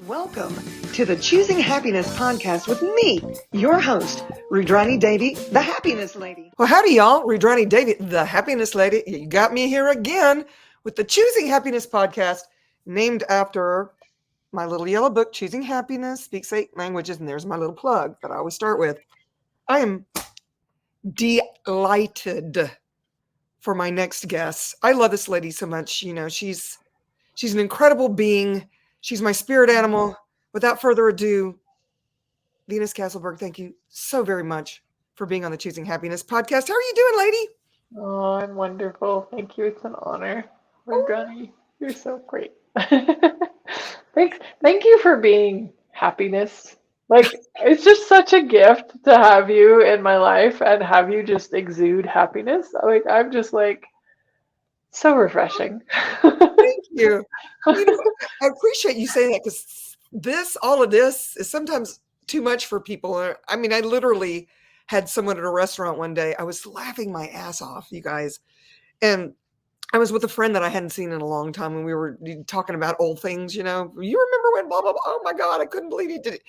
Welcome to the Choosing Happiness podcast with me, your host, Rudrani Devi, the Happiness Lady. Well, howdy, y'all. Rudrani Devi, the Happiness Lady. You got me here again with the Choosing Happiness podcast, named after my little yellow book, Choosing Happiness, Speaks 8 Languages, and there's my little plug that I always start with. I am delighted for my next guest. I love this lady so much. You know, she's an incredible being. She's my spirit animal. Without further ado, Venus Castleberg, thank you so very much for being on the Choosing Happiness podcast. How are you doing, lady? Oh, I'm wonderful. Thank you. It's an honor. Rugani, you're so great. Thank you for being happiness. Like, it's just such a gift to have you in my life and have you just exude happiness. Like, I'm just like, so refreshing. Thank you. You know, I appreciate you saying that because all of this is sometimes too much for people. I mean, I literally had someone at a restaurant one day. I was laughing my ass off, you guys. And I was with a friend that I hadn't seen in a long time, and we were talking about old things, you know. You remember when blah, blah, blah. Oh my God, I couldn't believe he did it.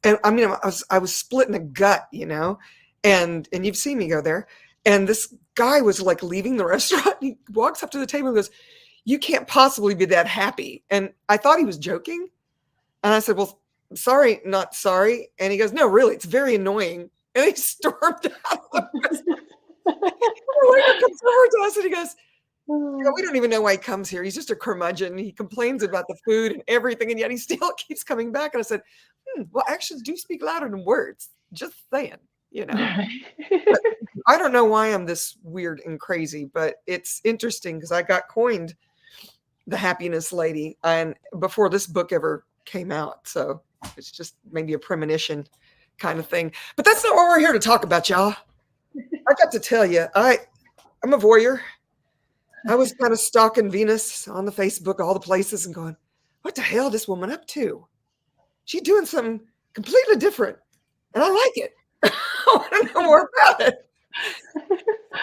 And I mean, I was splitting a gut, you know, and you've seen me go there. And this guy was like leaving the restaurant. He walks up to the table and goes, "You can't possibly be that happy." And I thought he was joking. And I said, "Well, sorry, not sorry." And he goes, "No, really, it's very annoying." And he stormed out of the restaurant. The waiter comes over to us and he goes, "We don't even know why he comes here. He's just a curmudgeon. He complains about the food and everything, and yet he still keeps coming back." And I said, "Well, actions do speak louder than words. Just saying, you know." But I don't know why I'm this weird and crazy, but it's interesting because I got coined the Happiness Lady and before this book ever came out. So it's just maybe a premonition kind of thing. But that's not what we're here to talk about, y'all. I got to tell you, I'm a voyeur. I was kind of stalking Venus on the Facebook, all the places, and going, what the hell is this woman up to? She's doing something completely different. And I like it. I want to know more about it.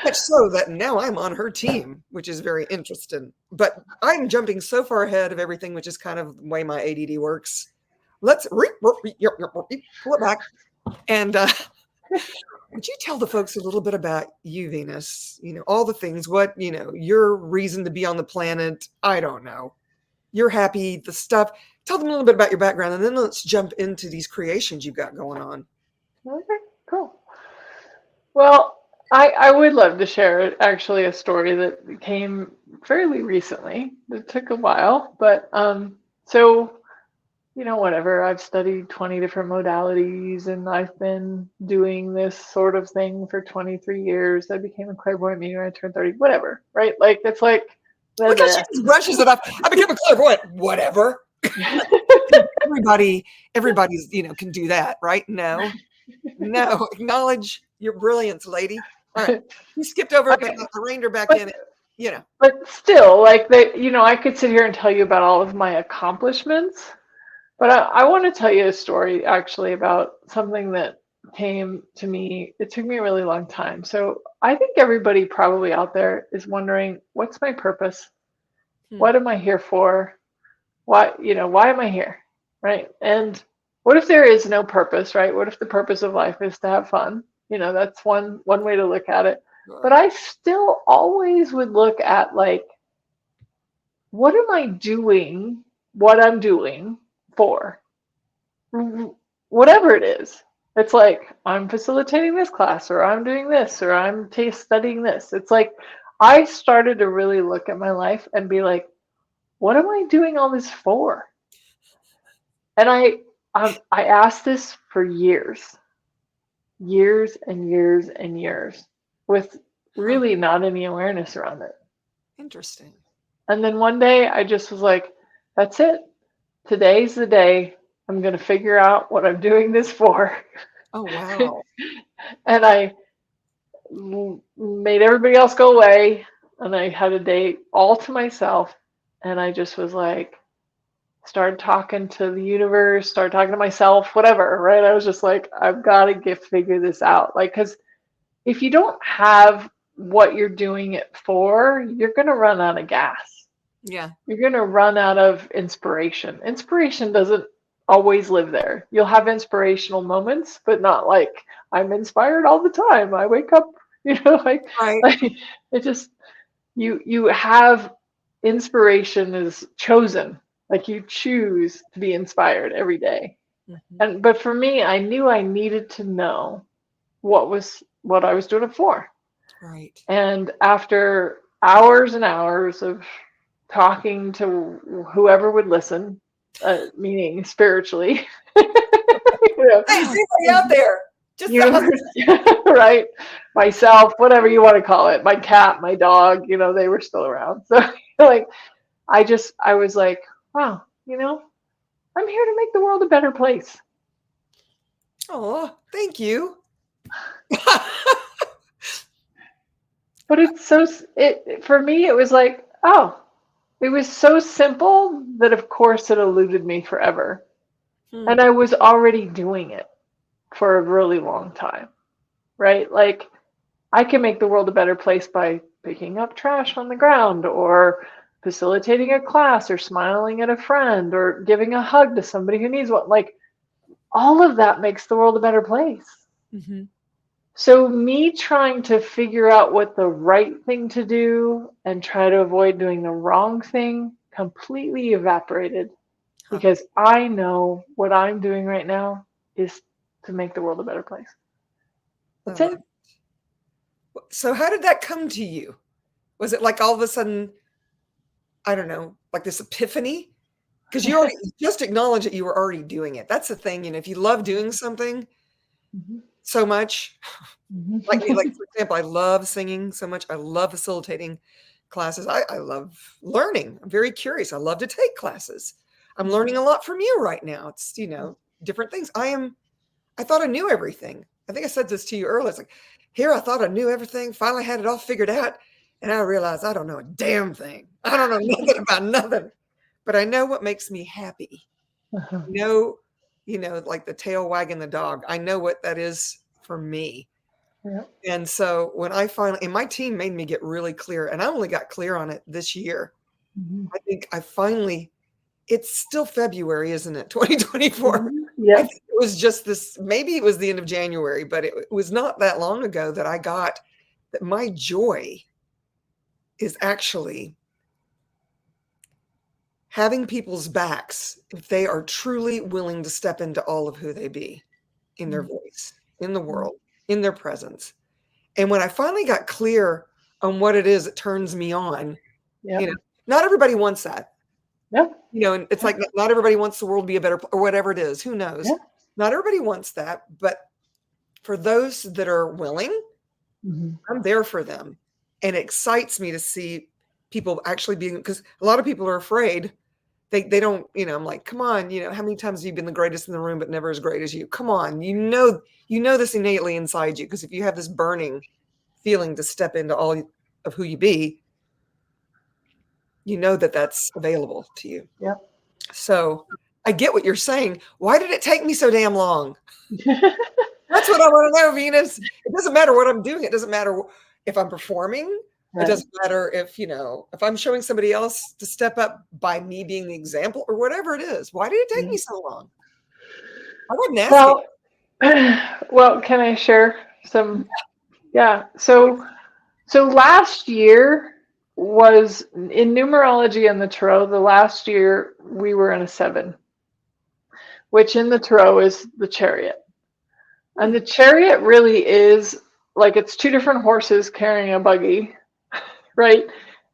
Much so that now I'm on her team, which is very interesting. But I'm jumping so far ahead of everything, which is kind of the way my ADD works. Let's pull it back. And would you tell the folks a little bit about you, Venus? You know, all the things, what, you know, your reason to be on the planet. I don't know. You're happy, the stuff. Tell them a little bit about your background, and then let's jump into these creations you've got going on. Okay, cool. Well, I would love to share actually a story that came fairly recently. It took a while, but so you know, whatever. I've studied 20 different modalities and I've been doing this sort of thing for 23 years. I became a clairvoyant medium when I turned 30, whatever, right? Like, it's like, Look how she just brushes it off. I became a clairvoyant, whatever. Everybody's, you know, can do that, right? No, acknowledge your brilliance, lady. All right, you skipped over it, but I reined her back in. You know, but still, like, you know, I could sit here and tell you about all of my accomplishments, but I want to tell you a story actually about something that came to me. It took me a really long time. So I think everybody probably out there is wondering, what's my purpose? What am I here for? Why am I here? Right? And what if there is no purpose, right? What if the purpose of life is to have fun? You know, that's one way to look at it. But I still always would look at, like, what am I doing what I'm doing for? Whatever it is. It's like, I'm facilitating this class, or I'm doing this, or I'm studying this. It's like, I started to really look at my life and be like, what am I doing all this for? And I asked this for years and years and years, with really not any awareness around it. Interesting. And then one day I just was like, that's it. Today's the day I'm going to figure out what I'm doing this for. Oh, wow. And I made everybody else go away, and I had a day all to myself. And I just was like, started talking to the universe, started talking to myself, whatever, right? I was just like, I've got to figure this out. Like, because if you don't have what you're doing it for, you're going to run out of gas. Yeah. You're going to run out of inspiration. Inspiration doesn't always live there. You'll have inspirational moments, but not like I'm inspired all the time. I wake up, Right. like it just you have inspiration is chosen. Like you choose to be inspired every day. Mhm. And but for me, I knew I needed to know what I was doing it for. Right. And after hours and hours of talking to whoever would listen, meaning spiritually, Hey, is anybody out there? Just ask. universe, right? Myself, whatever you want to call it, my cat, my dog, they were still around. So, like, I was like, wow, I'm here to make the world a better place. Oh, thank you. But for me, it was like, oh, it was so simple that, of course, it eluded me forever. Hmm. And I was already doing it for a really long time, right? Like, I can make the world a better place by picking up trash on the ground or facilitating a class or smiling at a friend or giving a hug to somebody who needs one. Like, all of that makes the world a better place. Mhm. So, me trying to figure out what the right thing to do and try to avoid doing the wrong thing completely evaporated Huh. because I know what I'm doing right now is to make the world a better place. I That's love it. it. So how did that come to you? Was it like all of a sudden, I don't know, like this epiphany? Because you just acknowledged that you were already doing it. That's the thing, if you love doing something Mhm. so much, like me, like Mhm. for example, I love singing so much. I love facilitating classes. I love learning. I'm very curious. I love to take classes. I'm learning a lot from you right now. It's, different things. I thought I knew everything. I think I said this to you earlier. It's like, here I thought I knew everything, finally had it all figured out, and I realized I don't know a damn thing. I don't know nothing about nothing, but I know what makes me happy. Uh-huh. I know, like the tail wagging the dog. I know what that is for me. Yeah. And so when I finally, and my team made me get really clear, and I only got clear on it this year. Mhm. I think I finally, it's still February, isn't it? 2024. Mhm. I Yep. think it was just this, maybe it was the end of January, but it was not that long ago that I got that my joy is actually having people's backs if they are truly willing to step into all of who they be in their voice, in the world, in their presence. And when I finally got clear on what it is that turns me on, you Yep. know, not everybody wants that. Yep. And it's like not everybody wants the world to be a better or whatever it is. Who knows? Yep. Not everybody wants that, but for those that are willing, Mhm. I'm there for them. And it excites me to see people actually being because a lot of people are afraid. They don't, I'm like, come on, how many times have you been the greatest in the room, but never as great as you? Come on, you know this innately inside you. Because if you have this burning feeling to step into all of who you be, you know that that's available to you. Yep. So I get what you're saying. Why did it take me so damn long? That's what I want to know, Venus. It doesn't matter what I'm doing. It doesn't matter if I'm performing. It Right. doesn't matter if I'm showing somebody else to step up by me being the example or whatever it is. Why did it take Yeah. me so long? I wasn't asking. Well, well, can I share some? Yeah. So last year was in numerology and the tarot. The last year we were in a 7, which in the tarot is the chariot. And Hmm. the chariot really is like it's two different horses carrying a buggy, right?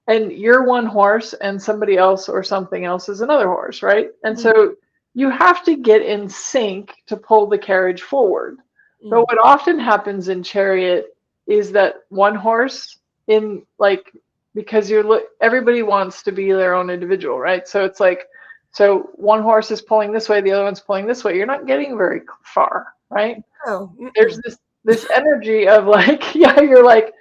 And you're one horse and somebody else or something else is another horse, right? And Hmm. so you have to get in sync to pull the carriage forward. But Hmm. what often happens in chariot is that one horse in like because everybody wants to be their own individual, right? So it's like so one horse is pulling this way, the other one's pulling this way. You're not getting very far, right? Oh, There's mm-mm. this energy of like yeah, you're like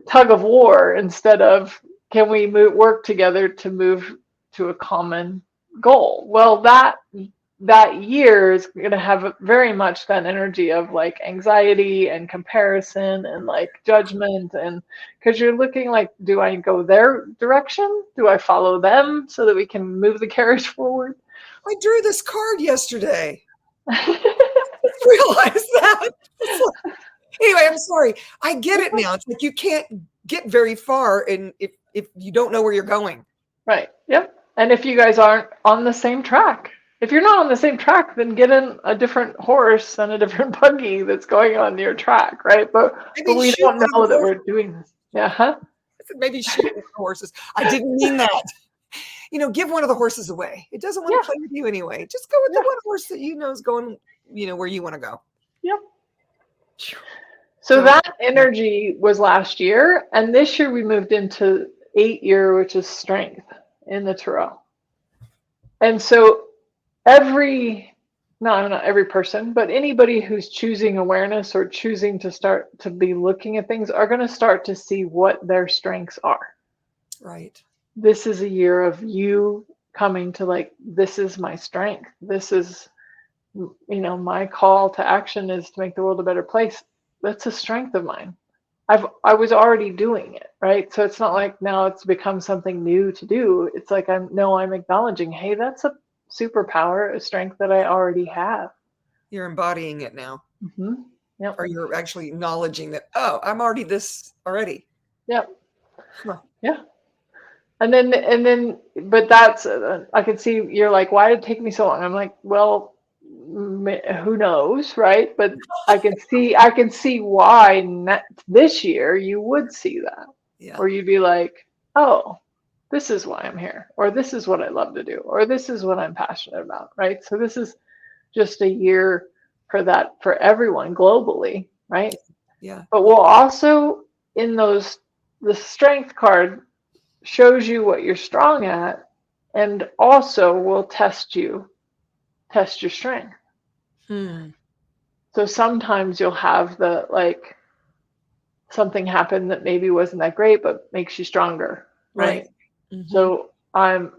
tug of war instead of can we work together to move to a common goal. Well, that year is going to have very much that energy of like anxiety and comparison and like judgment and because you're looking like do I go their direction, do I follow them so that we can move the carriage forward I drew this card yesterday. Realize that. Anyway, I'm sorry. I get it now. It's like you can't get very far if you don't know where you're going. Right. Yep. And if you guys aren't on the same track, if you're not on the same track, then get in a different horse and a different buggy that's going on your track, right? But we don't know that we're doing this. Yeah. Huh? I said maybe shoot one of the horses. I didn't mean that. Give one of the horses away. It doesn't want to play with you anyway. Just go with the one horse that you know is going, where you want to go. Yep. So that energy was last year, and this year we moved into 8-year, which is strength in the tarot. And so not every person, but anybody who's choosing awareness or choosing to start to be looking at things are going to start to see what their strengths are. Right. This is a year of you coming to this is my strength. This is, my call to action is to make the world a better place. That's a strength of mine. I was already doing it, right? So it's not like now it's become something new to do. It's like I'm acknowledging, hey, that's a superpower, a strength that I already have. You're embodying it now. Mm-hmm. Yep. Or you're actually acknowledging that, oh, I'm already this already. Yep. Huh. Yeah. And then, but that's, I can see you're like, why did it take me so long? I'm like, well, who knows, right? But I can see why this year you would see that, or you'd be like, oh, this is why I'm here, or this is what I love to do, or this is what I'm passionate about, right? So this is just a year for that for everyone globally, right? Yeah. But we'll also the strength card shows you what you're strong at, and also will test your strength. So sometimes you'll have something happen that maybe wasn't that great, but makes you stronger, right? Mm-hmm. So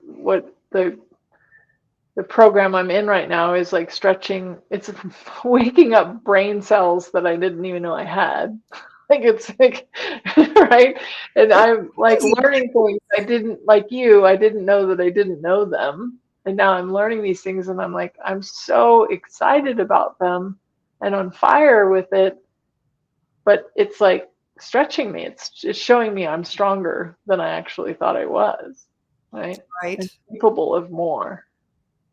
what the program I'm in right now is stretching. It's waking up brain cells that I didn't even know I had. It's right. And I'm learning things I didn't know that I didn't know them. And now I'm learning these things, and I'm so excited about them and on fire with it. But it's stretching me. It's showing me I'm stronger than I actually thought I was. Right. Right. And capable of more.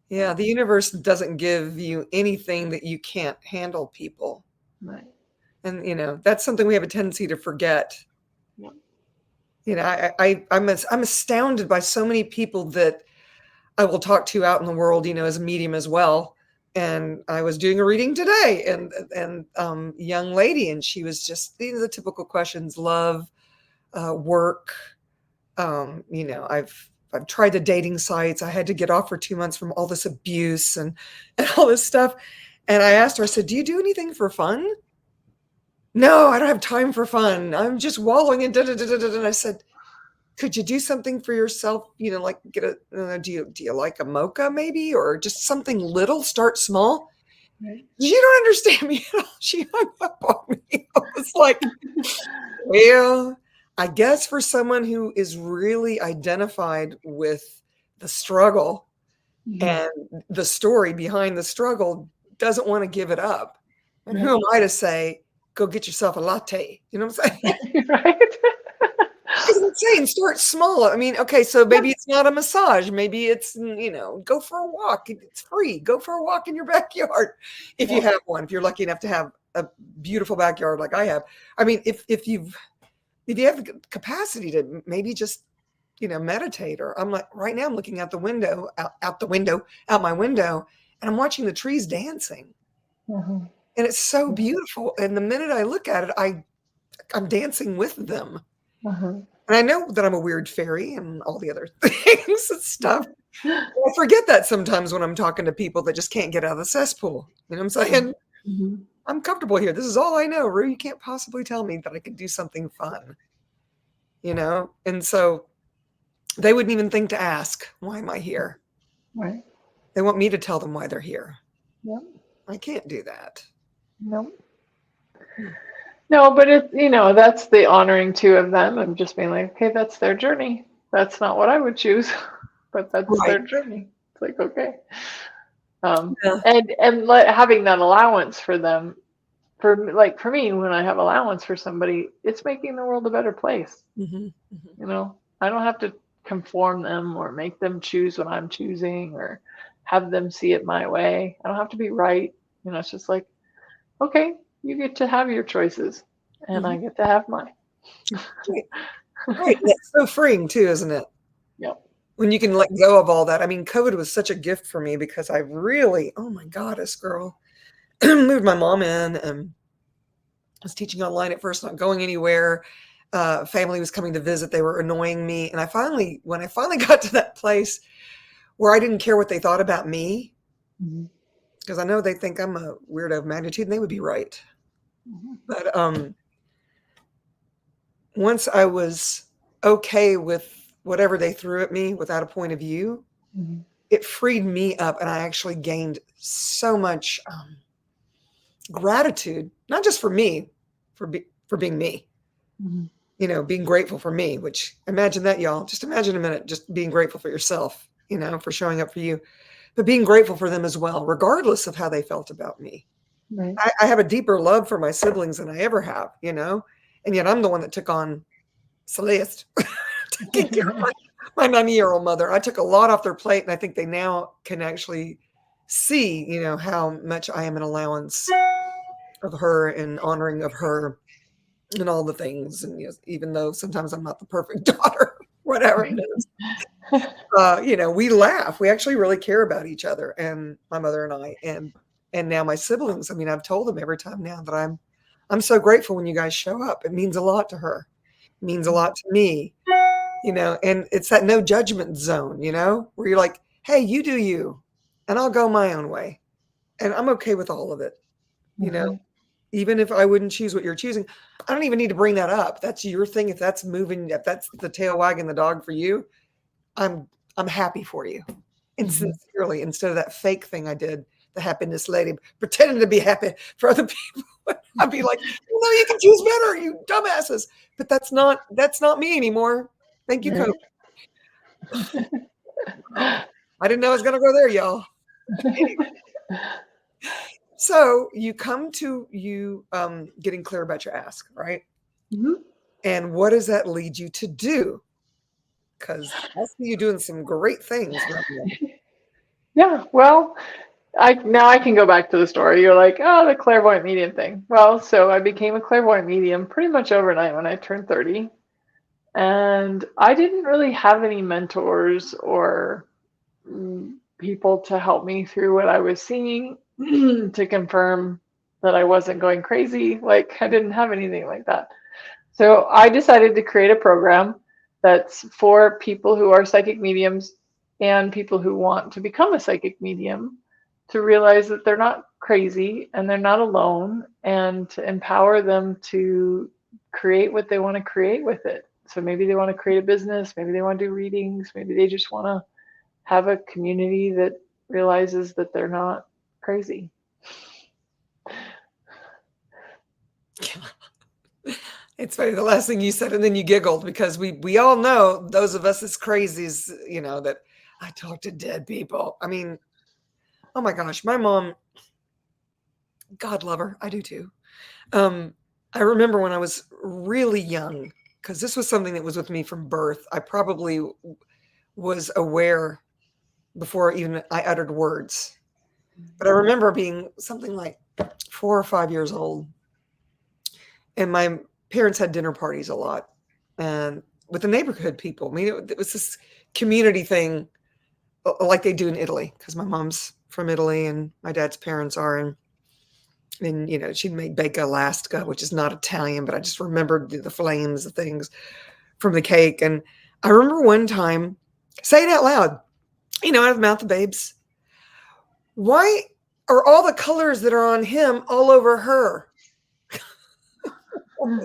Yeah. The universe doesn't give you anything that you can't handle, people. Right. And, that's something we have a tendency to forget. Yeah. I'm astounded by so many people that I will talk to out in the world, as a medium as well. And I was doing a reading today, and young lady, and she was just, these are the typical questions: love, work. I've tried the dating sites. I had to get off for 2 months from all this abuse and all this stuff. And I asked her, I said, do you do anything for fun? No, I don't have time for fun. I'm just wallowing in And I said, could you do something for yourself? Get do you like a mocha maybe, or just something little? Start small. Right. You don't understand me at all. She hung up on me. I was like, well, I guess for someone who is really identified with the struggle and the story behind the struggle, doesn't want to give it up. And who am I to say, go get yourself a latte? You know what I'm saying? Right. It's insane. Start small. I mean, okay, so maybe it's not a massage. Maybe it's, go for a walk. It's free. Go for a walk in your backyard if you have one. If you're lucky enough to have a beautiful backyard like I have. I mean, if you have the capacity to maybe just, meditate, or I'm right now I'm looking out the window, out my window, and I'm watching the trees dancing. Mm-hmm. And it's so beautiful. And the minute I look at it, I'm dancing with them. Mm-hmm. And I know that I'm a weird fairy and all the other things and stuff. I forget that sometimes when I'm talking to people that just can't get out of the cesspool. You know what I'm saying? Mm-hmm. I'm comfortable here. This is all I know. Rue, you can't possibly tell me that I could do something fun. And so they wouldn't even think to ask, why am I here? Right. They want me to tell them why they're here. Yep. I can't do that. Nope. No, but that's the honoring too of them. I'm just being like, okay, that's their journey. That's not what I would choose, but that's their journey. It's like, okay. Yeah. And having that allowance for them, for me, when I have allowance for somebody, it's making the world a better place. Mhm, mhm. I don't have to conform them or make them choose what I'm choosing or have them see it my way. I don't have to be right. It's just like, okay, you get to have your choices and I Mhm. get to have mine. Right, right, that's so freeing too, isn't it? Yep. When you can let go of all that. I mean, COVID was such a gift for me because I really, oh my goddess, girl, moved my mom in and was teaching online at first, not going anywhere. Family was coming to visit. They were annoying me. And when I finally got to that place where I didn't care what they thought about me, Mhm. because I know they think I'm a weirdo of magnitude and they would be right. Mhm. But once I was okay with whatever they threw at me without a point of view, Mhm. it freed me up and I actually gained so much gratitude, not just for me, for being me, Mhm. being grateful for me, which imagine that, y'all. Just imagine a minute, just being grateful for yourself, for showing up for you, but being grateful for them as well, regardless of how they felt about me. Right. I have a deeper love for my siblings than I ever have, and yet I'm the one that took on Celeste, taking care of my 90-year-old mother. I took a lot off their plate, and I think they now can actually see, how much I am an allowance of her and honoring of her and all the things. And even though sometimes I'm not the perfect daughter, whatever it is, we laugh. We actually really care about each other, and my mother and I, and now my siblings. I mean, I've told them every time now that I'm so grateful when you guys show up. It means a lot to her. It means a lot to me. And it's that no judgment zone, where you're like, hey, you do you, and I'll go my own way. And I'm okay with all of it, you know, Mhm. even if I wouldn't choose what you're choosing. I don't even need to bring that up. That's your thing. If that's moving, if that's the tail wagging the dog for you, I'm I'm happy for you. And Mhm. sincerely, instead of that fake thing I did, the happiness lady, pretending to be happy for other people. I'd be like, no, you can choose better, you dumbasses. But that's not me anymore. Thank you, Coach. Right. I didn't know I was gonna go there, y'all. So you come to getting clear about your ask, right? Mhm. And what does that lead you to do? Because I see you doing some great things right now. Yeah. Well, I can go back to the story. You're like, oh, the clairvoyant medium thing. Well, so I became a clairvoyant medium pretty much overnight when I turned 30. And I didn't really have any mentors or people to help me through what I was seeing to confirm that I wasn't going crazy. Like, I didn't have anything like that. So I decided to create a program that's for people who are psychic mediums and people who want to become a psychic medium to realize that they're not crazy and they're not alone, and to empower them to create what they want to create with it. So maybe they want to create a business, maybe they want to do readings, maybe they just want to have a community that realizes that they're not crazy. It's funny, the last thing you said, and then you giggled because we all know, those of us as crazies, that I talk to dead people. I mean, oh my gosh, my mom, God love her, I do too. Um, I remember when I was really young, because this was something that was with me from birth. I probably was aware before even I uttered words. But I remember being something like 4 or 5 years old, and my parents had dinner parties a lot, and with the neighborhood people. I mean, it was this community thing, like they do in Italy, because my mom's from Italy and my dad's parents are. And she'd make bake Alaska, which is not Italian, but I just remembered the flames, the things from the cake. And I remember one time saying out loud, out of the mouth of babes, why are all the colors that are on him all over her? For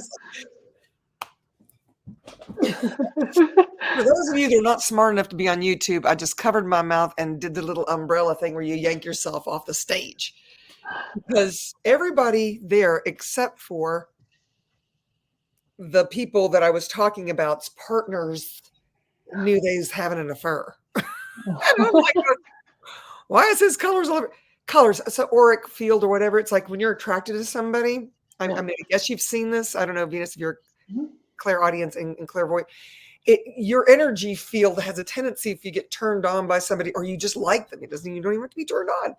those of you that are not smart enough to be on YouTube, I just covered my mouth and did the little umbrella thing where you yank yourself off the stage, because everybody there, except for the people that I was talking about's partners, knew they was having an affair. And I'm like, Why is his colors all over? Colors, so auric field or whatever. It's like when you're attracted to somebody. I mean, I guess you've seen this. I don't know, Venus, if you're clairaudience and clairvoyant. Your energy field has a tendency, if you get turned on by somebody or you just like them, you don't even have to be turned on,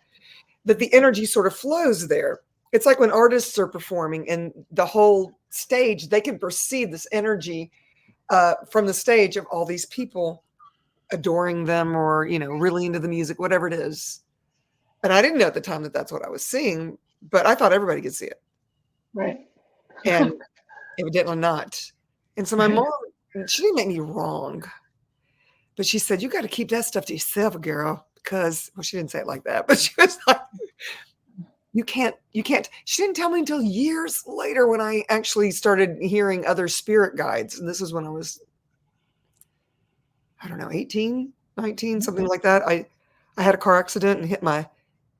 that the energy sort of flows there. It's like when artists are performing and the whole stage, they can perceive this energy from the stage of all these people adoring them or, really into the music, whatever it is. And I didn't know at the time that that's what I was seeing, but I thought everybody could see it. Right. And evidently not. And so my mom, she didn't make me wrong, but she said, you got to keep that stuff to yourself, girl, because, well, she didn't say it like that, but she was like, you can't. She didn't tell me until years later when I actually started hearing other spirit guides. And this was when I was, I don't know, 18, 19, something like that. I had a car accident and hit my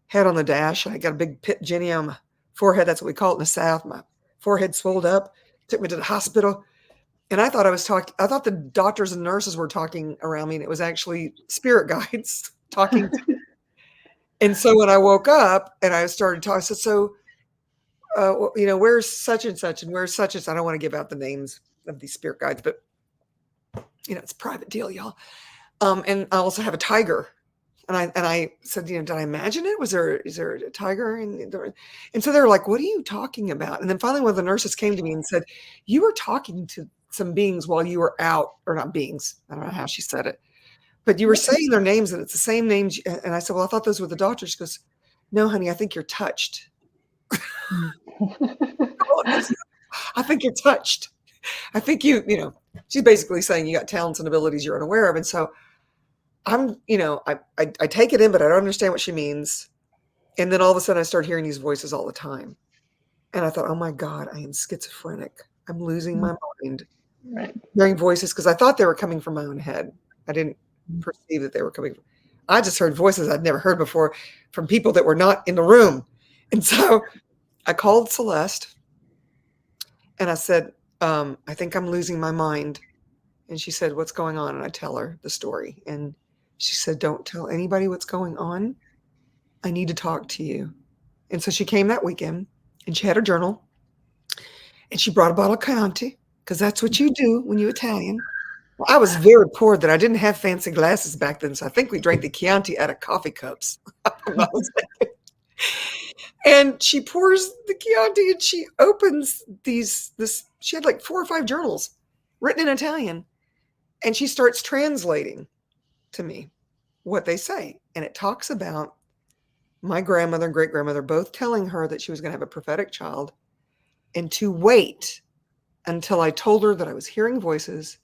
head on the dash. I got a big pit Jenny on my forehead. That's what we call it in the South. My forehead swelled up, took me to the hospital. And I thought I thought the doctors and nurses were talking around me, and it was actually spirit guides talking to me. And so when I woke up and I started talking, I said, so, where's such and such and where's such and such? I don't want to give out the names of these spirit guides, but, it's a private deal, y'all. And I also have a tiger. And I said, did I imagine it? Is there a tiger? And so they're like, what are you talking about? And then finally one of the nurses came to me and said, you were talking to some beings while you were out, or not beings. I don't know how she said it, but you were saying their names and it's the same names. And I said, well, I thought those were the doctors. She goes, no, honey, I think you're touched. I think you're touched. I think she's basically saying you got talents and abilities you're unaware of. And so I'm, I take it in, but I don't understand what she means. And then all of a sudden I start hearing these voices all the time. And I thought, oh my God, I am schizophrenic. I'm losing my mind. Right. Hearing voices, because I thought they were coming from my own head. I didn't perceive that they were coming. I just heard voices I'd never heard before from people that were not in the room. And so I called Celeste and I said, I think I'm losing my mind. And she said, what's going on? And I tell her the story. And she said, don't tell anybody what's going on. I need to talk to you. And so she came that weekend and she had her journal and she brought a bottle of Chianti, because that's what you do when you're Italian. Well, I was very poor that I didn't have fancy glasses back then. So I think we drank the Chianti out of coffee cups. And she pours the Chianti and she opens she had like 4 or 5 journals written in Italian. And she starts translating to me what they say. And it talks about my grandmother and great-grandmother both telling her that she was going to have a prophetic child and to wait until I told her that I was hearing voices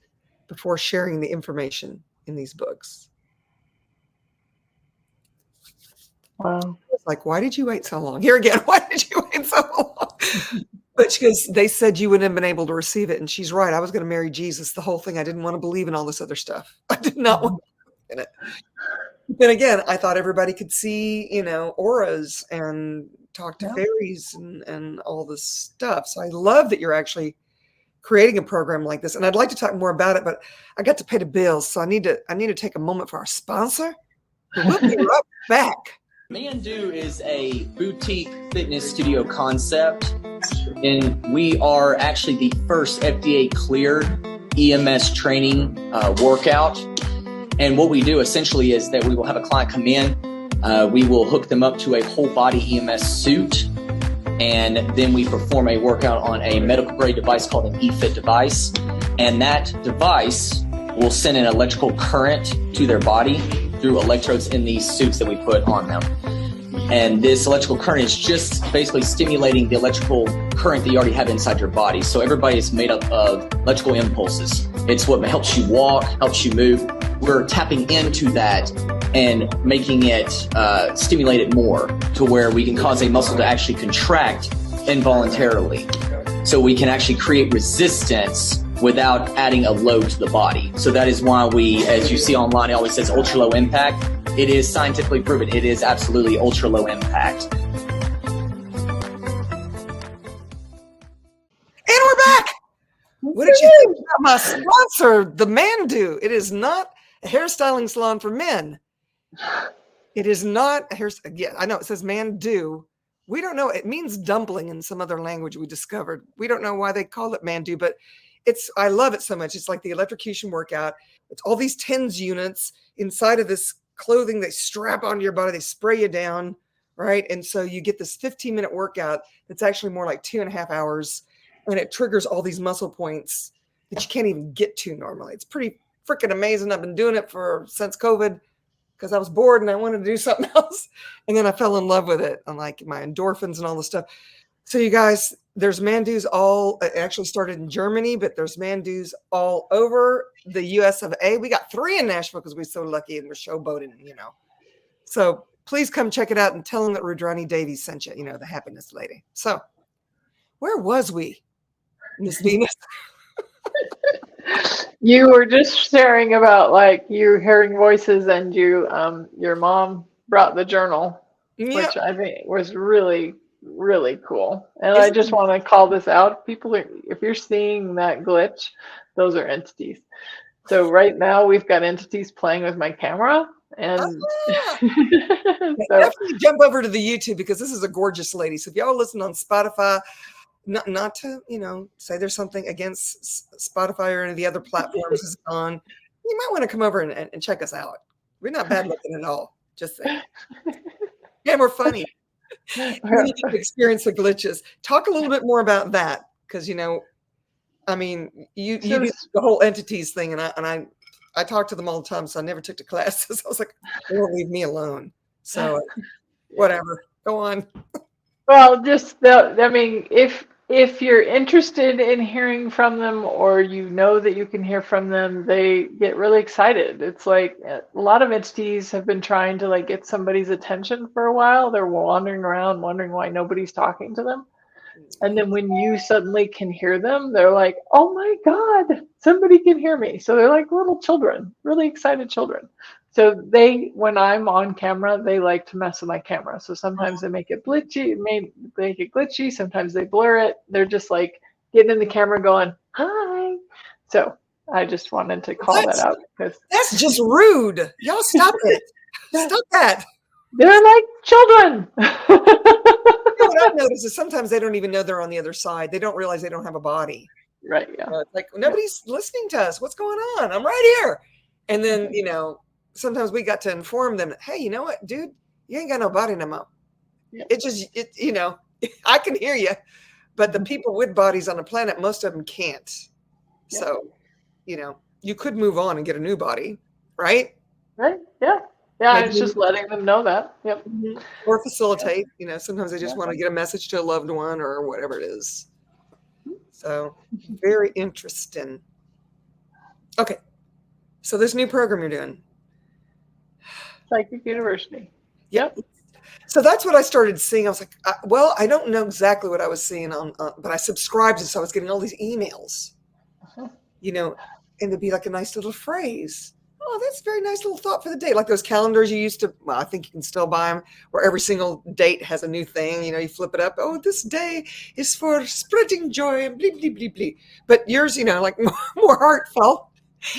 before sharing the information in these books. Wow. It's like, why did you wait so long? Here again, why did you wait so long? But because they said you wouldn't have been able to receive it. And she's right. I was going to marry Jesus. The whole thing. I didn't want to believe in all this other stuff. I did not want to believe in it. Then again, I thought everybody could see, auras and talk to fairies and all this stuff. So I love that you're actually creating a program like this. And I'd like to talk more about it, but I got to pay the bills. So I need to take a moment for our sponsor. We'll be right back. Mandu is a boutique fitness studio concept, and we are actually the first FDA cleared EMS training workout. And what we do essentially is that we will have a client come in, we will hook them up to a whole body EMS suit, and then we perform a workout on a medical grade device called an eFit device. And that device will send an electrical current to their body through electrodes in these suits that we put on them. And this electrical current is just basically stimulating the electrical current that you already have inside your body. So everybody is made up of electrical impulses. It's what helps you walk, helps you move. We're tapping into that and making it stimulate it more to where we can cause a muscle to actually contract involuntarily. So we can actually create resistance without adding a load to the body. So that is why we, as you see online, it always says ultra low impact. It is scientifically proven. It is absolutely ultra low impact. And we're back. What did you think about my sponsor, the Mandu? It is not a hairstyling salon for men. It is not, here's again, I know it says mandu. We don't know. It means dumpling in some other language we discovered. We don't know why they call it mandu, but I love it so much. It's like the electrocution workout. It's all these TENS units inside of this clothing they strap onto your body. They spray you down, right? And so you get this 15-minute workout that's actually more like 2.5 hours, and it triggers all these muscle points that you can't even get to normally. It's pretty freaking amazing. I've been doing it since COVID because I was bored and I wanted to do something else. And then I fell in love with it. And like my endorphins and all this stuff. So you guys, there's mandus it actually started in Germany, but there's mandus all over the US of A. We got 3 in Nashville because we're so lucky and we're showboating, So please come check it out and tell them that Rudrani Davies sent you, the happiness lady. So where was we, Miss Venus? You were just sharing about like you hearing voices and your mom brought the journal, which I think was really, really cool. And I just want to call this out. People, if you're seeing that glitch, those are entities. So right now we've got entities playing with my camera. And definitely jump over to the YouTube because this is a gorgeous lady. So if y'all listen on Spotify, not to, say there's something against Spotify or any of the other platforms is on, you might want to come over and check us out. We're not bad looking at all. Just saying. Yeah, we're funny. We need to experience the glitches. Talk a little bit more about that because, you do the whole entities thing, and I talk to them all the time, so I never took the classes. I was like, they won't leave me alone. So whatever. Go on. Well, if you're interested in hearing from them or that you can hear from them, they get really excited. It's like a lot of entities have been trying to like get somebody's attention for a while. They're wandering around wondering why nobody's talking to them. And then when you suddenly can hear them, they're like, oh my God, somebody can hear me. So they're like little children, really excited children. So when I'm on camera, they like to mess with my camera. So sometimes they make it glitchy. Sometimes they blur it. They're just like getting in the camera going, hi. So I just wanted to call that out because that's just rude. Y'all stop it. Stop that. They're like children. What I've noticed is sometimes they don't even know they're on the other side. They don't realize they don't have a body. Right. Yeah. It's like nobody's listening to us. What's going on? I'm right here. And then, sometimes we got to inform them, hey, you know what, dude, you ain't got no body no more. Yeah. I can hear you, but the people with bodies on the planet, most of them can't. Yeah. So, you could move on and get a new body, right? Right. Yeah. Yeah, it's just letting them know that. Yep. Or facilitate. Sometimes they just want to get a message to a loved one or whatever it is. So very interesting. Okay. So this new program you're doing. Psychic University. Yep. So that's what I started seeing. I was like, I don't know exactly what I was seeing but I subscribed to, so I was getting all these emails, and it'd be like a nice little phrase. Oh, that's a very nice little thought for the day. Like those calendars you used to, I think you can still buy them, where every single date has a new thing. You flip it up. Oh, this day is for spreading joy and blee, blee, blee, blee. But yours, like more heartfelt.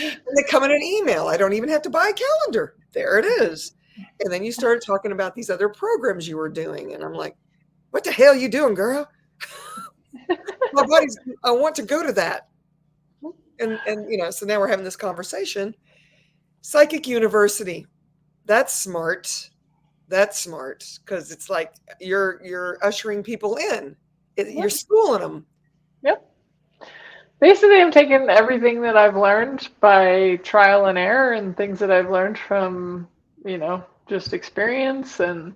And they come in an email. I don't even have to buy a calendar. There it is. And then you started talking about these other programs you were doing. And I'm like, what the hell are you doing, girl? My body's, I want to go to that. And so now we're having this conversation. Psychic University. That's smart. Because it's like you're ushering people in. You're schooling them. Yep. Basically, I'm taking everything that I've learned by trial and error and things that I've learned from, just experience and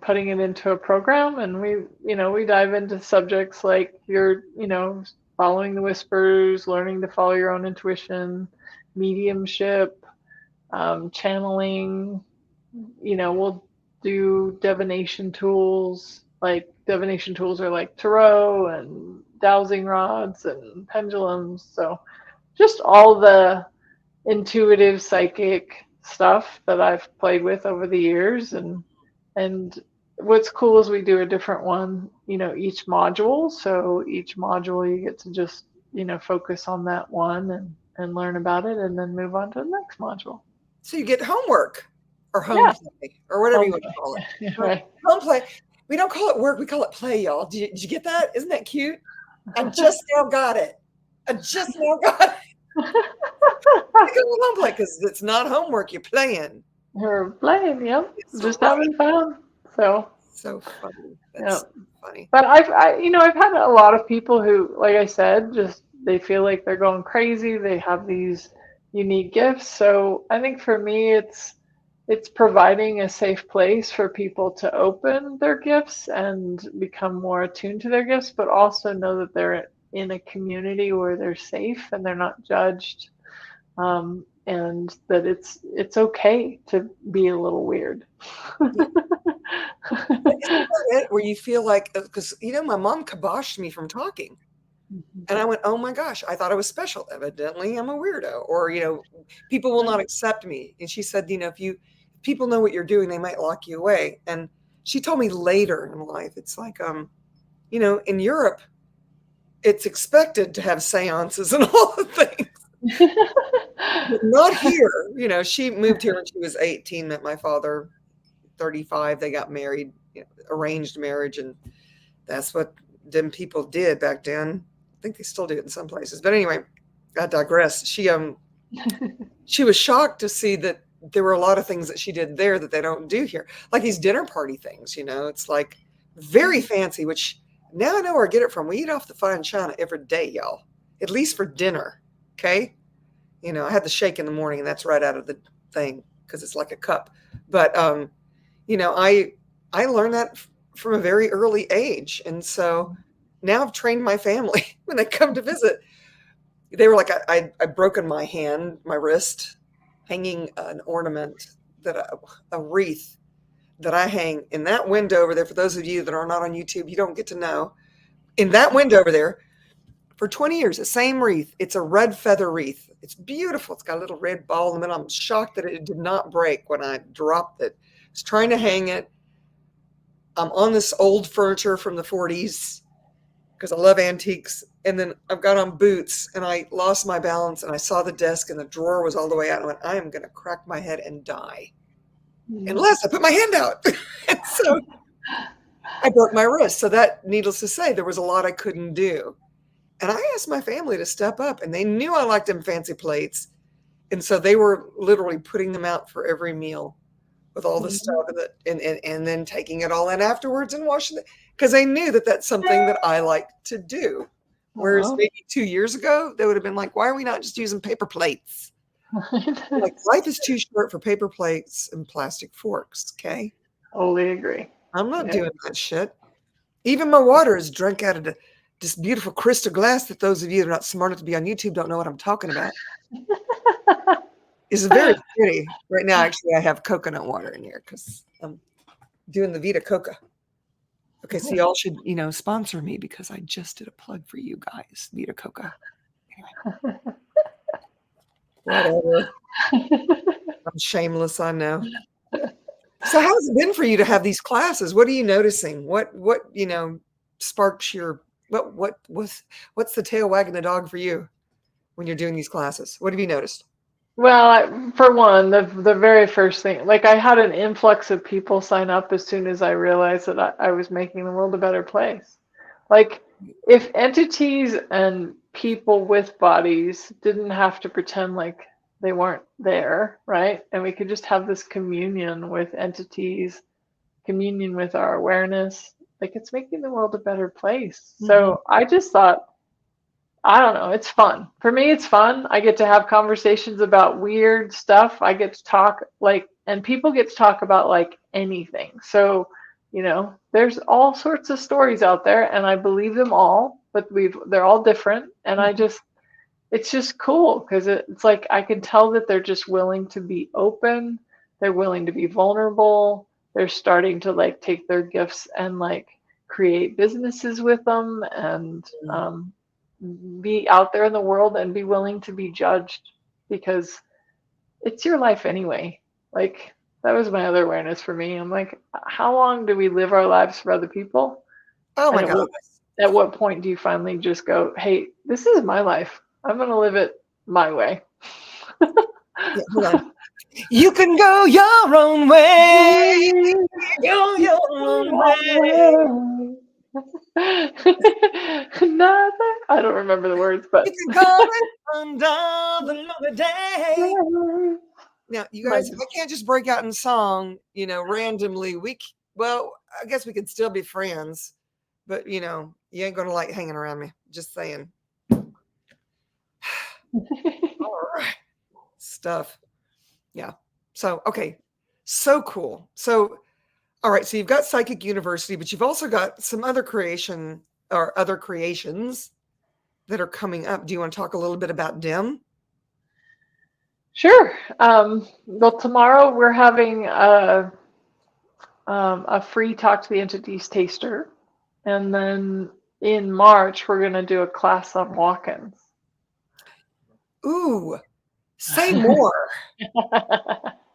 putting it into a program. And we dive into subjects like following the whispers, learning to follow your own intuition, mediumship, channeling. We'll do divination tools. Like divination tools are like tarot and dowsing rods and pendulums. So just all the intuitive psychic stuff that I've played with over the years. And what's cool is we do a different one, each module. So each module you get to just, focus on that one and learn about it and then move on to the next module. So you get homework. or home Yeah. play or whatever you Home want to call it. play. Right. Home play. We don't call it work. We call it play, y'all. Did you get that? Isn't that cute? I just now got it. I just now got it. I call it home play because it's not homework. You're playing. You're playing, yep. It's Just right. having fun. So funny. That's yeah. so funny. But I've had a lot of people who, like I said, just they feel like they're going crazy. They have these unique gifts. So I think for me, it's providing a safe place for people to open their gifts and become more attuned to their gifts, but also know that they're in a community where they're safe and they're not judged, and that it's okay to be a little weird. Isn't that it? Where you feel like, because my mom kiboshed me from talking. And I went, oh my gosh, I thought I was special. Evidently, I'm a weirdo. Or, people will not accept me. And she said, if people know what you're doing, they might lock you away. And she told me later in life, it's like, in Europe, it's expected to have seances and all the things. But not here. She moved here when she was 18, met my father, 35. They got married, arranged marriage. And that's what them people did back then. I think they still do it in some places. But anyway, I digress. She was shocked to see that there were a lot of things that she did there that they don't do here. Like these dinner party things, it's like very fancy, which now I know where I get it from. We eat off the fine china every day, y'all, at least for dinner. Okay. I had the shake in the morning and that's right out of the thing because it's like a cup. But, I learned that from a very early age. And so now I've trained my family when they come to visit. They were like, I'd broken my hand, my wrist, hanging an ornament, a wreath that I hang in that window over there. For those of you that are not on YouTube, you don't get to know. In that window over there, for 20 years, the same wreath. It's a red feather wreath. It's beautiful. It's got a little red ball in the middle. I'm shocked that it did not break when I dropped it. I was trying to hang it. I'm on this old furniture from the 40s because I love antiques. And then I've got on boots and I lost my balance and I saw the desk and the drawer was all the way out. And I went, I am going to crack my head and die unless I put my hand out. And so I broke my wrist. So that, needless to say, there was a lot I couldn't do. And I asked my family to step up and they knew I liked them fancy plates. And so they were literally putting them out for every meal with all the stuff and then taking it all in afterwards and washing it because they knew that that's something that I like to do. Whereas maybe 2 years ago, they would have been like, why are we not just using paper plates? Like life is too short for paper plates and plastic forks. Okay. Totally agree. I'm not doing that shit. Even my water is drunk out of this beautiful crystal glass that those of you that are not smart enough to be on YouTube don't know what I'm talking about. It's very pretty. Right now, actually, I have coconut water in here because I'm doing the Vita Coca. Okay, so y'all should, sponsor me because I just did a plug for you guys, Vita Coca. Anyway. Whatever. I'm shameless, I know. So how's it been for you to have these classes? What are you noticing? What sparks your what's the tail wagging the dog for you when you're doing these classes? What have you noticed? Well, for one, the very first thing, like I had an influx of people sign up as soon as I realized that I was making the world a better place. Like if entities and people with bodies didn't have to pretend like they weren't there, right? And we could just have this communion with entities, communion with our awareness, like it's making the world a better place. So I just thought, I don't know. It's fun. For me, it's fun. I get to have conversations about weird stuff. I get to talk and people get to talk about like anything. So, there's all sorts of stories out there and I believe them all, but they're all different. And it's just cool because it's like, I can tell that they're just willing to be open. They're willing to be vulnerable. They're starting to like take their gifts and like create businesses with them and, be out there in the world and be willing to be judged because it's your life anyway. Like that was my other awareness for me. I'm like, how long do we live our lives for other people? Oh my God. At what point do you finally just go, hey, this is my life. I'm going to live it my way. Yeah, hold on. You can go your own way. Go your own way. Nothing. I don't remember the words, but You can call it under the lonely day. Now, you guys, if I can't just break out in song, randomly, well, I guess we could still be friends, but you ain't gonna like hanging around me. Just saying. All right. Stuff. Yeah. So, okay. So cool. So, all right. So you've got Psychic University, but you've also got some other creations that are coming up. Do you want to talk a little bit about them? Sure. Well, tomorrow we're having a free Talk to the Entities taster. And then in March, we're going to do a class on walk-ins. Ooh, say more.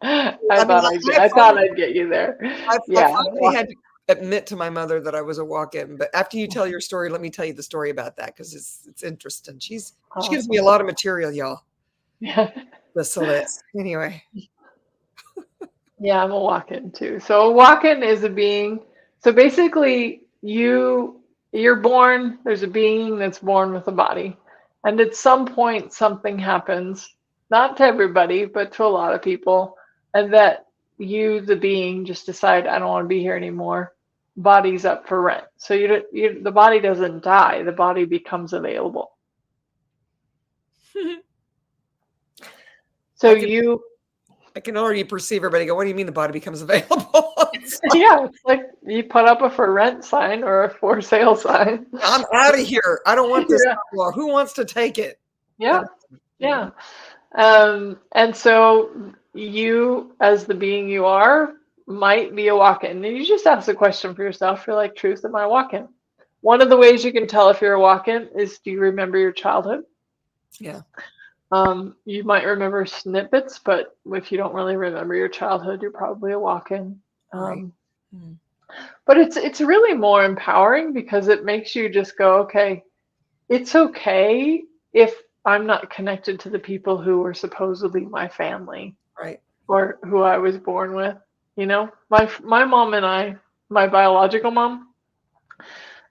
I thought I'd get you there. I finally had to admit to my mother that I was a walk-in, but after you tell your story, let me tell you the story about that because it's interesting. She gives me a lot of material, y'all. Yeah. The Celeste. Anyway. Yeah, I'm a walk-in too. So a walk-in is a being. So basically, you're born. There's a being that's born with a body, and at some point something happens. Not to everybody, but to a lot of people, and that you, the being, just decide I don't want to be here anymore. Body's up for rent. So the body doesn't die. The body becomes available. So I can already perceive everybody go, what do you mean the body becomes available? Yeah, it's like you put up a for rent sign or a for sale sign. I'm out of here. I don't want this anymore. Who wants to take it? Yeah. Yeah. And so you, as the being you are, might be a walk-in. And you just ask the question for yourself. You're like, truth, am I a walk-in? One of the ways you can tell if you're a walk-in is, do you remember your childhood? Yeah. You might remember snippets, but if you don't really remember your childhood, you're probably a walk-in. Right. But it's really more empowering because it makes you just go, okay, it's okay if I'm not connected to the people who were supposedly my family, right, or who I was born with. My mom and I, my biological mom,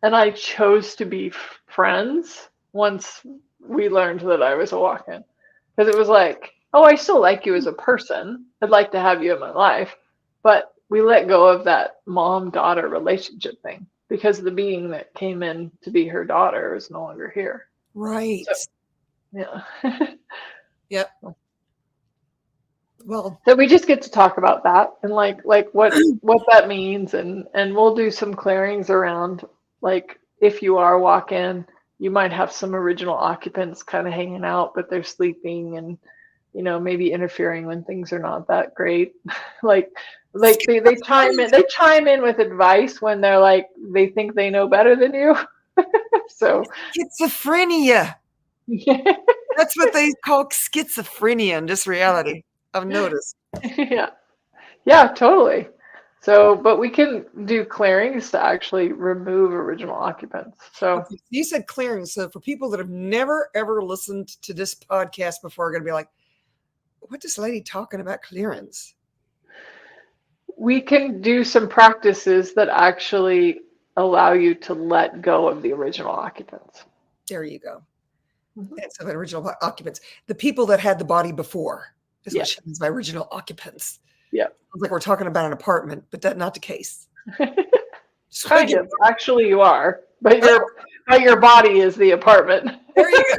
and I chose to be friends once we learned that I was a walk-in, because it was like, oh, I still like you as a person. I'd like to have you in my life, but we let go of that mom-daughter relationship thing because the being that came in to be her daughter is no longer here. Right. So, yeah. Yep. Well, so we just get to talk about that and like what that means, and we'll do some clearings around, like, if you are walk-in, you might have some original occupants kind of hanging out, but they're sleeping and maybe interfering when things are not that great. like they chime in with advice when they're like, they think they know better than you. So schizophrenia. That's what they call schizophrenia in this reality. I've noticed. Yeah, totally. So, but we can do clearings to actually remove original occupants. So okay, you said clearings. So for people that have never ever listened to this podcast before, are going to be like, what is this lady talking about clearance? We can do some practices that actually allow you to let go of the original occupants. There you go. That's the original occupants. The people that had the body before is what she means by original occupants. Yeah. It's like we're talking about an apartment, but that's not the case. Kind of. Actually, you are, but your body is the apartment. There you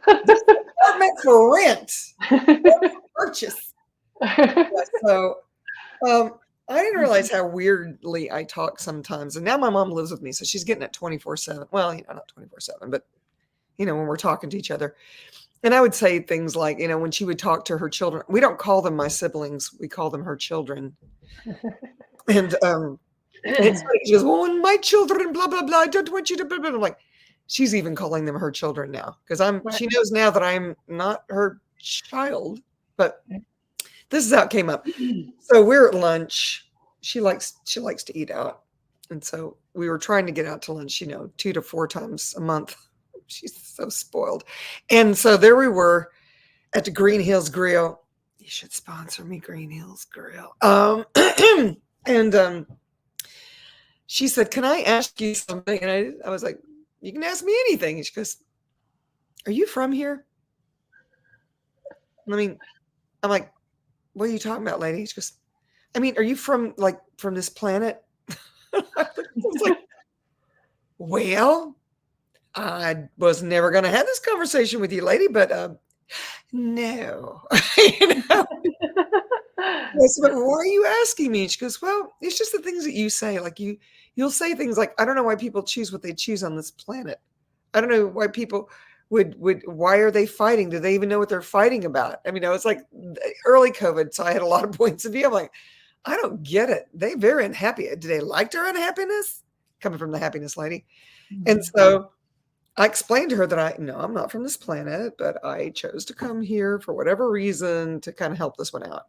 go. This apartment for rent. Purchase. So I didn't realize how weirdly I talk sometimes. And now my mom lives with me, so she's getting it 24/7. Well, not 24/7, but when we're talking to each other. And I would say things like, when she would talk to her children, we don't call them my siblings, we call them her children. And it's funny. She goes, well, my children, blah, blah, blah, I don't want you to, blah, blah. I'm like, she's even calling them her children now, because she knows now that I'm not her child. But this is how it came up. So we're at lunch. She likes to eat out. And so we were trying to get out to lunch, 2 to 4 times a month. She's so spoiled. And so there we were at the Green Hills Grill. You should sponsor me, Green Hills Grill. And she said, can I ask you something? And I was like, you can ask me anything. And she goes, are you from here? I mean, I'm like, what are you talking about, lady? She goes, I mean, are you from this planet? I was like, well, I was never going to have this conversation with you, lady, but no. You know? I said, but why are you asking me? And she goes, well, it's just the things that you say. Like you'll say things like, I don't know why people choose what they choose on this planet. I don't know why people would why are they fighting? Do they even know what they're fighting about? I mean, it was like early COVID, so I had a lot of points of view. I'm like, I don't get it. They're very unhappy. Do they like their unhappiness? Coming from the happiness lady. And so I explained to her that I'm not from this planet, but I chose to come here for whatever reason to kind of help this one out.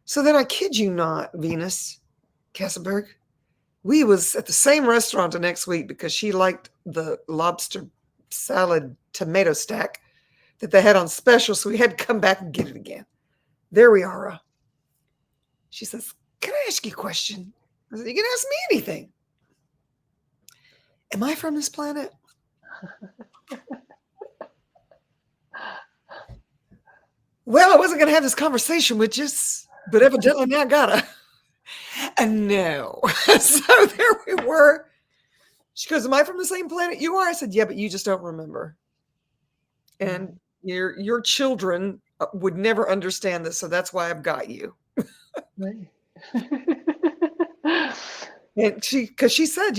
So then I kid you not, Venus, Castleberg, we was at the same restaurant the next week because she liked the lobster salad tomato stack that they had on special. So we had to come back and get it again. There we are. She says, can I ask you a question? I said, you can ask me anything. Am I from this planet? Well, I wasn't going to have this conversation with you, but evidently now gotta. And no. So there we were. She goes, am I from the same planet you are? I said, yeah, but you just don't remember. And your children would never understand this. So that's why I've got you. And because she said,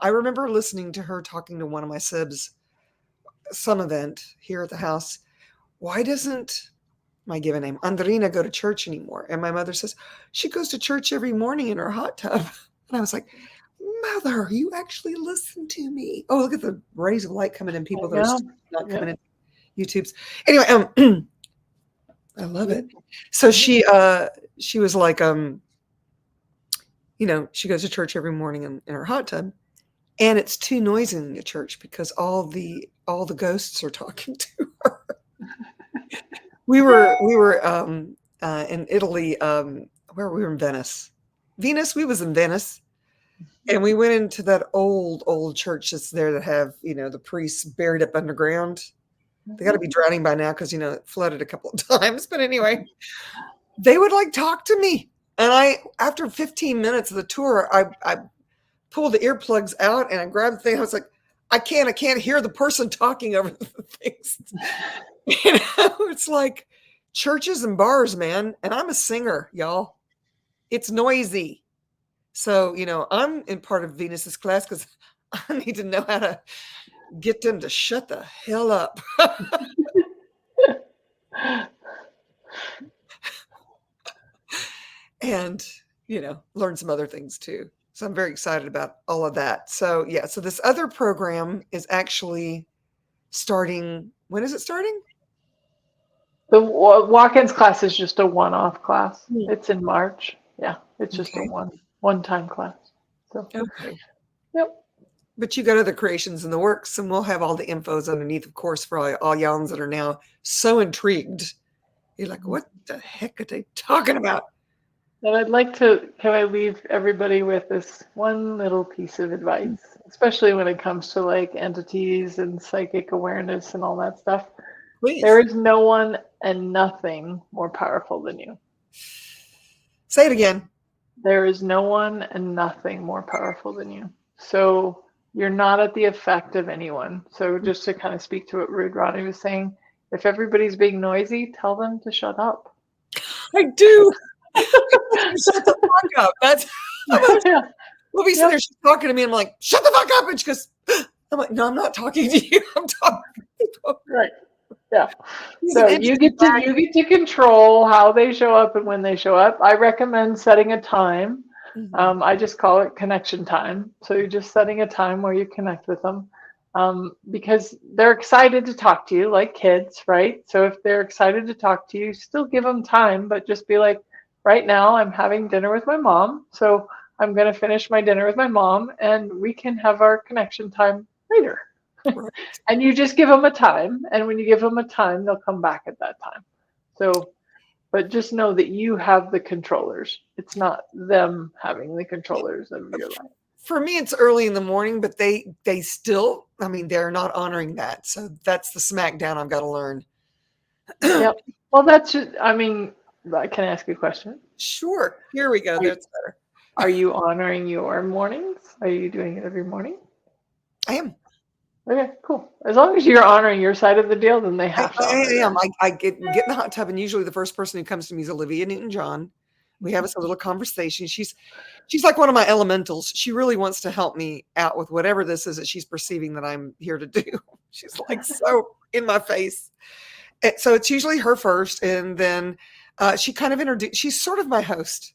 I remember listening to her talking to one of my sibs, some event here at the house. Why doesn't my given name, Andrina, go to church anymore? And my mother says, she goes to church every morning in her hot tub. And I was like, Mother, you actually listen to me. Oh, look at the rays of light coming in, people that are not coming in YouTube's. Anyway, I love it. So she was like, she goes to church every morning in her hot tub, and it's too noisy in the church because all the ghosts are talking to her. We were in Italy, where we were in Venice. We was in Venice, and we went into that old church that's there that have, the priests buried up underground. They got to be drowning by now because, it flooded a couple of times. But anyway, they would talk to me. And after 15 minutes of the tour, I pulled the earplugs out and I grabbed the thing. I was like, I can't hear the person talking over the things. It's like churches and bars, man. And I'm a singer, y'all. It's noisy. So, I'm in part of Venus's class because I need to know how to get them to shut the hell up. And, learn some other things too. So I'm very excited about all of that. So yeah, so this other program is actually starting. When is it starting? The walk-ins class is just a one-off class. It's in March. Yeah, it's just a one-time class. So okay. Yep. But you got other creations in the works, and we'll have all the infos underneath, of course, for all y'all that are now so intrigued. You're like, what the heck are they talking about? And can I leave everybody with this one little piece of advice, especially when it comes to entities and psychic awareness and all that stuff. Please. There is no one and nothing more powerful than you. Say it again. There is no one and nothing more powerful than you. So you're not at the effect of anyone. So just to kind of speak to what Rude Ronnie was saying, if everybody's being noisy, tell them to shut up. I do. Shut the fuck up. That's we'll be sitting there, she's talking to me, I'm like, shut the fuck up. And she goes, I'm like, no, I'm not talking to you. I'm talking to people. Right. Yeah. So you get to control how they show up and when they show up. I recommend setting a time. I just call it connection time. So you're just setting a time where you connect with them. Because they're excited to talk to you like kids, right? So if they're excited to talk to you, still give them time, but just be like, right now I'm having dinner with my mom. So I'm going to finish my dinner with my mom and we can have our connection time later. And you just give them a time. And when you give them a time, they'll come back at that time. So But just know that you have the controllers. It's not them having the controllers of your life. For me, it's early in the morning, but they still, I mean, they're not honoring that. So that's the smackdown I've got to learn. Yep. Well, that's just, I mean, can I ask you a question? Sure. Here we go. That's better. Are you honoring your mornings? Are you doing it every morning? I am. Okay, cool. As long as you're honoring your side of the deal, then they have to honor I am. theirs. I get in the hot tub, and usually the first person who comes to me is Olivia Newton-John. We have a little conversation. She's like one of my elementals. She really wants to help me out with whatever this is that she's perceiving that I'm here to do. She's like so in my face. And so it's usually her first, and then she kind of introduced. She's sort of my host.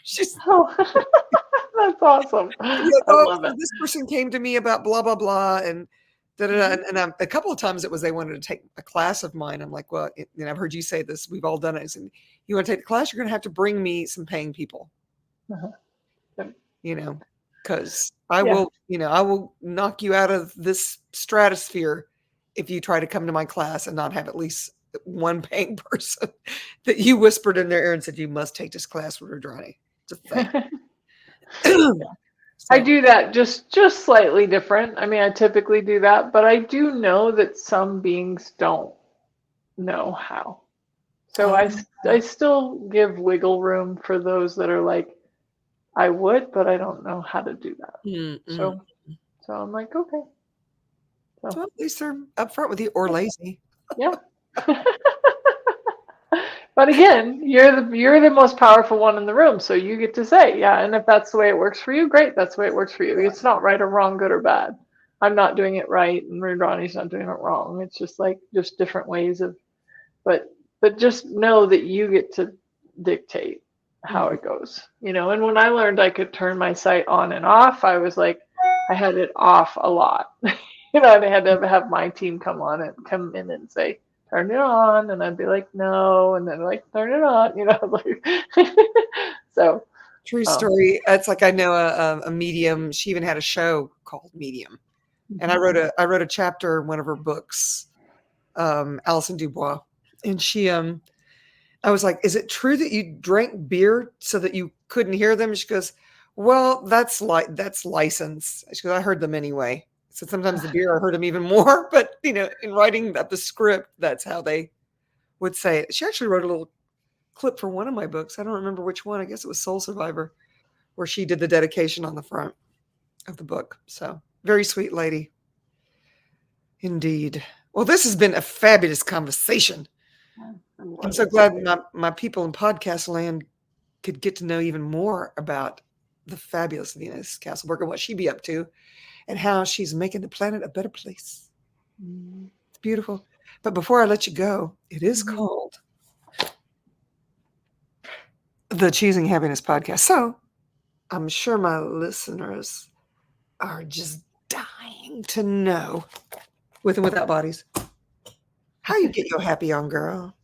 She's Oh, that's awesome. I love it. This person came to me about blah blah blah, and and a couple of times it was they wanted to take a class of mine. I'm like, well, I've heard you say this. We've all done it. I said, you want to take the class? You're going to have to bring me some paying people. Yep. Because I will knock you out of this stratosphere if you try to come to my class and not have at least one paying person that you whispered in their ear and said, you must take this class with Rodrani. I do that just slightly different. I mean, I typically do that, but I do know that some beings don't know how. So I still give wiggle room for those that are like, I would, but I don't know how to do that. Mm-mm. So I'm like, okay. So at least they're upfront with you, or lazy. Yeah. But again, you're the most powerful one in the room, so you get to say, yeah, and if that's the way it works for you, great, that's the way it works for you. It's not right or wrong, good or bad. I'm not doing it right, and Ronnie's not doing it wrong. It's just different ways of, but just know that you get to dictate how it goes, And when I learned I could turn my site on and off, I was like, I had it off a lot. And I had to have my team come in and say, turn it on, and I'd be like, no, and then like, turn it on, like, so. True story. It's like, I know a medium. She even had a show called Medium, and I wrote a chapter in one of her books, Alison Dubois, and she, I was like, is it true that you drank beer so that you couldn't hear them? She goes, well, that's license. She goes, I heard them anyway. So sometimes the beer, I heard them even more, but in writing up the script, that's how they would say it. She actually wrote a little clip for one of my books. I don't remember which one. I guess it was Soul Survivor, where she did the dedication on the front of the book. So very sweet lady. Indeed. Well, this has been a fabulous conversation. I'm so glad my people in podcast land could get to know even more about the fabulous Venus Castleberg and what she'd be up to, and how she's making the planet a better place. It's beautiful. But before I let you go, it is called the Choosing Happiness Podcast. So I'm sure my listeners are just dying to know, with and without bodies, how you get your happy on, girl.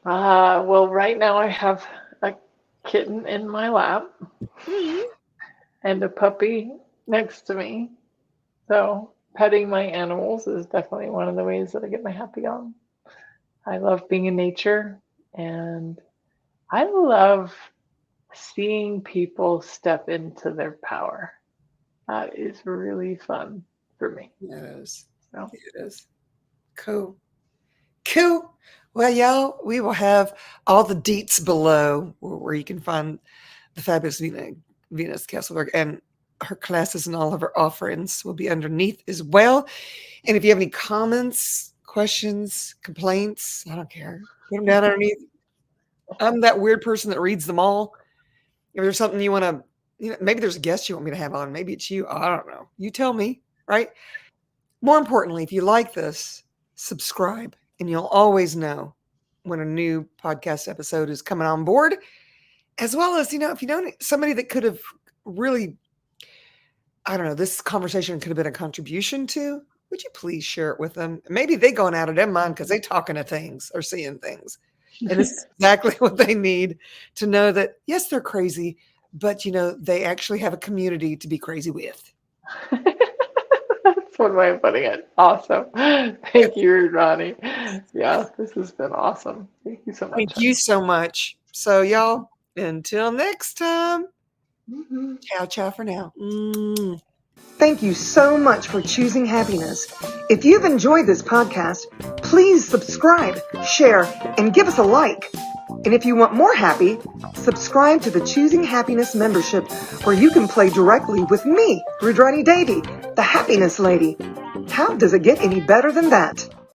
Well, right now I have a kitten in my lap. And a puppy next to me. So petting my animals is definitely one of the ways that I get my happy on. I love being in nature, and I love seeing people step into their power. That is really fun for me. It is. So. It is. Cool. Well, y'all, we will have all the deets below where you can find the fabulous Venus Castleberg, and her classes and all of her offerings will be underneath as well. And if you have any comments, questions, complaints, I don't care, put them down underneath. I'm that weird person that reads them all. If there's something you want to, maybe there's a guest you want me to have on, maybe it's you. I don't know. You tell me, right? More importantly, if you like this, subscribe, and you'll always know when a new podcast episode is coming on board. As well as, if you know somebody that could have really, I don't know, this conversation could have been a contribution to, would you please share it with them? Maybe they going out of their mind because they talking to things or seeing things. And it's exactly what they need to know that, yes, they're crazy, but, they actually have a community to be crazy with. That's one way of putting it. Awesome. Thank you, Ronnie. Yeah, this has been awesome. Thank you so much. Thank you so much. So, y'all, until next time. Ciao, ciao for now. Thank you so much for choosing happiness. If you've enjoyed this podcast, please subscribe, share, and give us a like. And if you want more happy, subscribe to the Choosing Happiness membership, where you can play directly with me, Rudrani Devi, the Happiness Lady. How does it get any better than that?